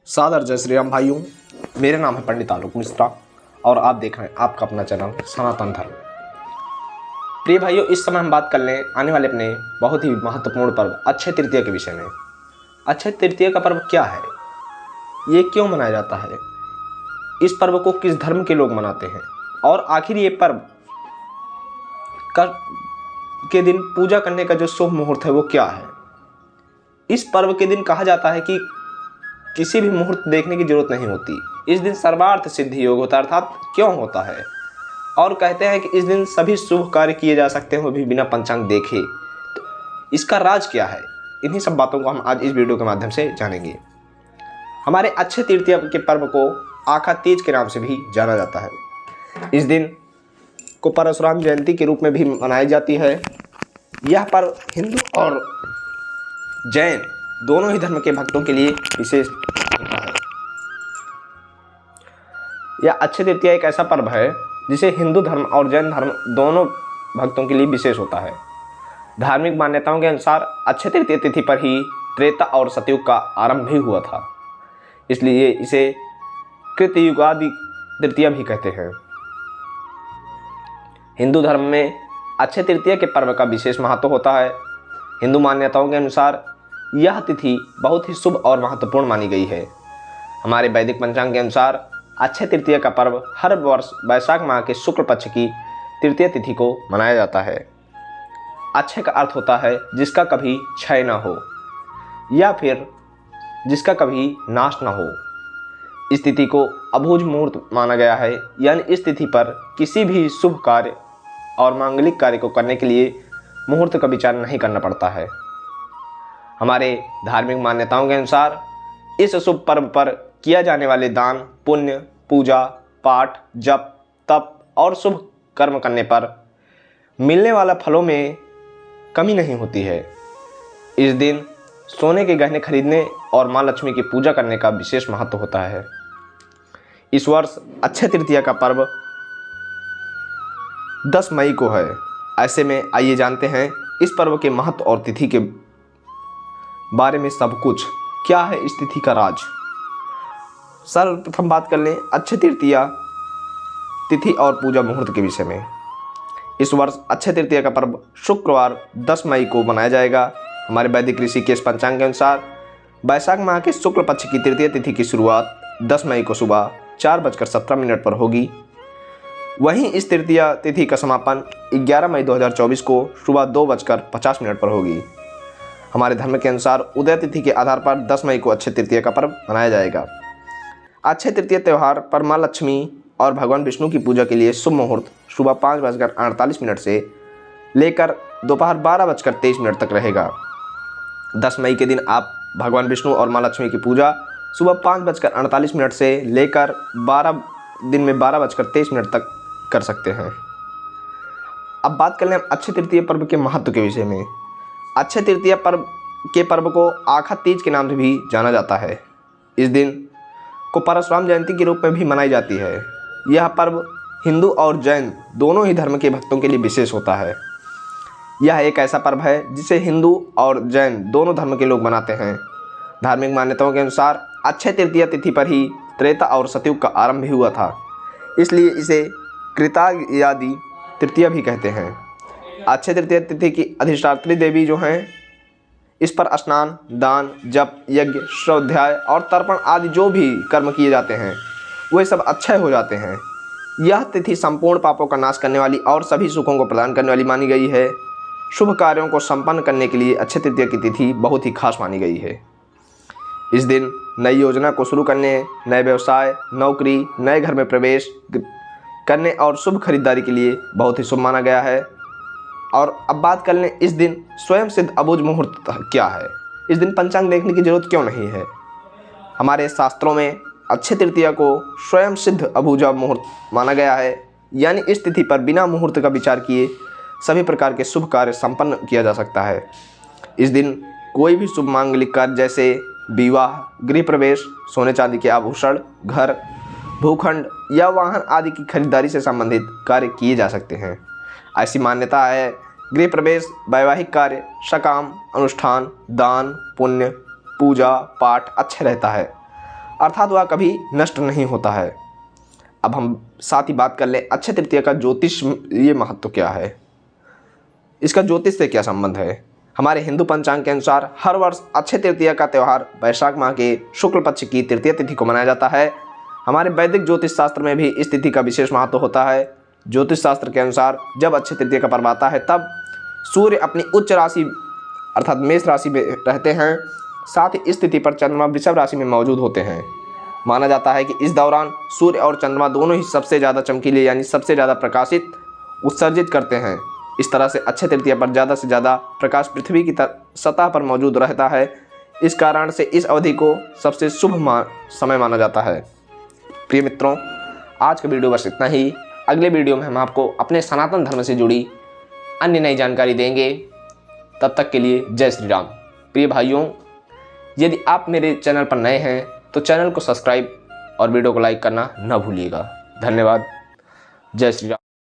सादर जय श्री राम भाइयों, मेरा नाम है पंडित आलोक मिश्रा और आप देख रहे हैं आपका अपना चैनल सनातन धर्म। प्रिय भाइयों, इस समय हम बात करने आने वाले अपने बहुत ही महत्वपूर्ण पर्व अक्षय तृतीया के विषय में। अक्षय तृतीया का पर्व क्या है, ये क्यों मनाया जाता है, इस पर्व को किस धर्म के लोग मनाते हैं और आखिर ये पर्व के दिन पूजा करने का जो शुभ मुहूर्त है वो क्या है। इस पर्व के दिन कहा जाता है कि किसी भी मुहूर्त देखने की जरूरत नहीं होती, इस दिन सर्वार्थ सिद्धि योग होता है। अर्थात क्यों होता है, और कहते हैं कि इस दिन सभी शुभ कार्य किए जा सकते हैं वो भी बिना पंचांग देखे। तो इसका राज क्या है, इन्हीं सब बातों को हम आज इस वीडियो के माध्यम से जानेंगे। हमारे अक्षय तृतीया के पर्व को आखा तीज के नाम से भी जाना जाता है। इस दिन को परशुराम जयंती के रूप में भी मनाई जाती है। यह पर्व हिंदू और जैन दोनों ही धर्म के भक्तों के लिए विशेष होता है। यह अक्षय तृतीया एक ऐसा पर्व है जिसे हिंदू धर्म और जैन धर्म दोनों भक्तों के लिए विशेष होता है। धार्मिक मान्यताओं के अनुसार अक्षय तृतीया तिथि पर ही त्रेता और सतयुग का आरंभ भी हुआ था, इसलिए इसे कृतयुगादि तृतीया भी कहते हैं। हिंदू धर्म में अक्षय तृतीया के पर्व का विशेष महत्व होता है। हिंदू मान्यताओं के अनुसार यह तिथि बहुत ही शुभ और महत्वपूर्ण मानी गई है। हमारे वैदिक पंचांग के अनुसार अक्षय तृतीया का पर्व हर वर्ष वैशाख माह के शुक्ल पक्ष की तृतीय तिथि को मनाया जाता है। अक्षय का अर्थ होता है जिसका कभी क्षय न हो या फिर जिसका कभी नाश न हो। इस तिथि को अबूझ मुहूर्त माना गया है, यानी इस तिथि पर किसी भी शुभ कार्य और मांगलिक कार्य को करने के लिए मुहूर्त का विचार नहीं करना पड़ता है। हमारे धार्मिक मान्यताओं के अनुसार इस शुभ पर्व पर किया जाने वाले दान, पुण्य, पूजा पाठ, जप, तप और शुभ कर्म करने पर मिलने वाला फलों में कमी नहीं होती है। इस दिन सोने के गहने खरीदने और माँ लक्ष्मी की पूजा करने का विशेष महत्व होता है। इस वर्ष अक्षय तृतीया का पर्व 10 मई को है। ऐसे में आइए जानते हैं इस पर्व के महत्व और तिथि के बारे में सब कुछ। क्या है इस तिथि का राज। सर्वप्रथम बात कर लें अक्षय तृतीया तिथि और पूजा मुहूर्त के विषय में। इस वर्ष अक्षय तृतीया का पर्व शुक्रवार 10 मई को मनाया जाएगा। हमारे वैदिक ऋषिकेश पंचांग के अनुसार वैशाख माह के शुक्ल पक्ष की तृतीय तिथि की शुरुआत 10 मई को सुबह 4:17 पर होगी। वहीं इस तृतीया तिथि का समापन 11 मई 2024 को सुबह 2:50 पर होगी। हमारे धर्म के अनुसार उदय तिथि के आधार पर 10 मई को अक्षय तृतीया का पर्व मनाया जाएगा। अक्षय तृतीया त्यौहार पर माँ लक्ष्मी और भगवान विष्णु की पूजा के लिए शुभ मुहूर्त सुबह 5:48 से लेकर दोपहर 12:23 तक रहेगा। 10 मई के दिन आप भगवान विष्णु और माँ लक्ष्मी की पूजा सुबह 5:48 से लेकर 12:23 तक कर सकते हैं। अब बात कर लें अक्षय तृतीया पर्व के महत्व के विषय में। अक्षय तृतीया पर्व को आखा तीज के नाम से भी जाना जाता है। इस दिन को परशुराम जयंती के रूप में भी मनाई जाती है। यह पर्व हिंदू और जैन दोनों ही धर्म के भक्तों के लिए विशेष होता है। यह एक ऐसा पर्व है जिसे हिंदू और जैन दोनों धर्म के लोग मनाते हैं। धार्मिक मान्यताओं के अनुसार अक्षय तृतीया तिथि पर ही त्रेता और सतयुग का आरंभ भी हुआ था, इसलिए इसे कृतयुगादि तृतीया भी कहते हैं। अक्षय तृतीया तिथि की अधिष्ठात्री देवी जो हैं, इस पर स्नान, दान, जप, यज्ञ, श्राद्धाय और तर्पण आदि जो भी कर्म किए जाते हैं वे सब अक्षय हो जाते हैं। यह तिथि संपूर्ण पापों का नाश करने वाली और सभी सुखों को प्रदान करने वाली मानी गई है। शुभ कार्यों को संपन्न करने के लिए अक्षय तृतीया की तिथि बहुत ही खास मानी गई है। इस दिन नई योजना को शुरू करने, नए व्यवसाय, नौकरी, नए घर में प्रवेश करने और शुभ खरीदारी के लिए बहुत ही शुभ माना गया है। और अब बात कर लें इस दिन स्वयं सिद्ध अबूझ मुहूर्त क्या है, इस दिन पंचांग देखने की जरूरत क्यों नहीं है। हमारे शास्त्रों में अक्षय तृतीया को स्वयं सिद्ध अबूझ मुहूर्त माना गया है, यानी इस तिथि पर बिना मुहूर्त का विचार किए सभी प्रकार के शुभ कार्य संपन्न किया जा सकता है। इस दिन कोई भी शुभ मांगलिक कार्य जैसे विवाह, गृह प्रवेश, सोने चांदी के आभूषण, घर, भूखंड या वाहन आदि की खरीदारी से संबंधित कार्य किए जा सकते हैं। ऐसी मान्यता है गृह प्रवेश, वैवाहिक कार्य, सकाम अनुष्ठान, दान, पुण्य, पूजा पाठ अच्छे रहता है। अर्थात वह कभी नष्ट नहीं होता है। अब हम साथ ही बात कर लें अक्षय तृतीया का ज्योतिष ये महत्व क्या है, इसका ज्योतिष से क्या संबंध है। हमारे हिंदू पंचांग के अनुसार हर वर्ष अक्षय तृतीया का त्यौहार वैशाख माह के शुक्ल पक्ष की तृतीय तिथि को मनाया जाता है। हमारे वैदिक ज्योतिष शास्त्र में भी इस तिथि का विशेष महत्व होता है। ज्योतिष शास्त्र के अनुसार जब अक्षय तृतीया का पर्व आता है तब सूर्य अपनी उच्च राशि अर्थात मेष राशि में रहते हैं, साथ ही इस तिथि पर चंद्रमा वृषभ राशि में मौजूद होते हैं। माना जाता है कि इस दौरान सूर्य और चंद्रमा दोनों ही सबसे ज़्यादा चमकीले यानी सबसे ज़्यादा प्रकाशित उत्सर्जित करते हैं। इस तरह से अक्षय तृतीया पर ज़्यादा से ज़्यादा प्रकाश पृथ्वी की सतह पर मौजूद रहता है। इस कारण से इस अवधि को सबसे शुभ समय माना जाता है। प्रिय मित्रों, आज का वीडियो बस इतना ही। अगले वीडियो में हम आपको अपने सनातन धर्म से जुड़ी अन्य नई जानकारी देंगे। तब तक के लिए जय श्री राम। प्रिय भाइयों, यदि आप मेरे चैनल पर नए हैं तो चैनल को सब्सक्राइब और वीडियो को लाइक करना न भूलिएगा। धन्यवाद। जय श्री राम।